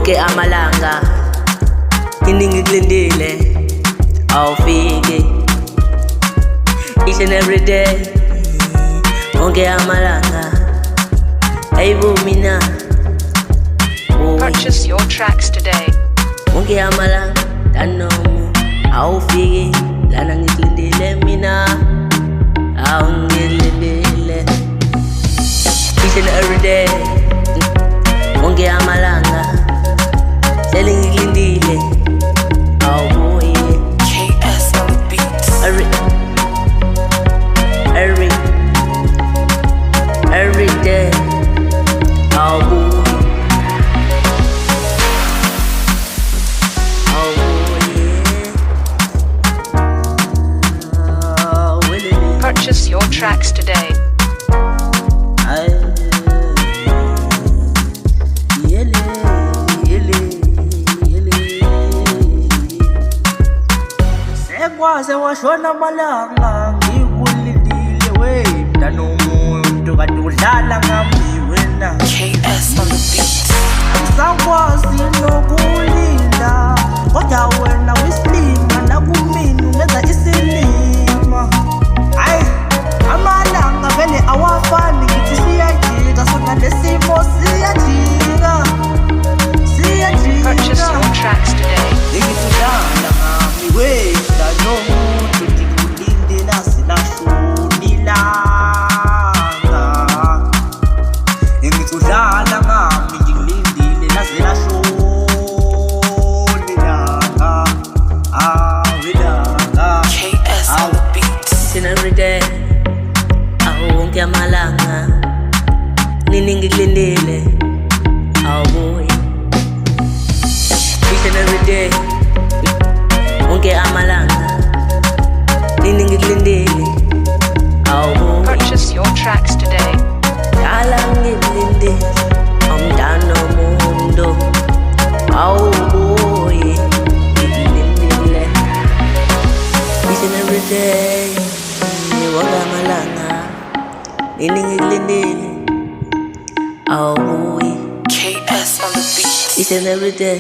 wonke amalanga iningi kulindile awufiki each and every day wonke amalanga ayibo mina Purchase your tracks today. wonke amalanga danomu awufiki lana ngikulindile mina awungilindile each and every day wonke amalanga hleli ngilindile awubuye KS on the beats. every day awubuye Purchase your tracks today. Sekwaze washona amalanga ngikulindile wena nomuntu kade udlala ngami wena KS on the beats. Sakwazi nokulinda kodwa wena wisilima nakumina ungenza isilima hayi amalanga vele awafani ngithi siyajika sona lesimo siyajika Purchase your tracks today. ngikudlala ngami wena nomuntu ngikulindela silashonilanga ngikudlala ngami ngikulindile laze lashonilanga awelanga KS on the beats. each and every day wonke amalanga nini ngikulindile awubuye each and every day wonke amalanga nini ngikulindile awubuye Purchase your tracks today. dala ngilindile umntana omundo awubuye ngilindile each and every day wonke amalanga nini ngikulindile awubuye KS on the beats. each and every day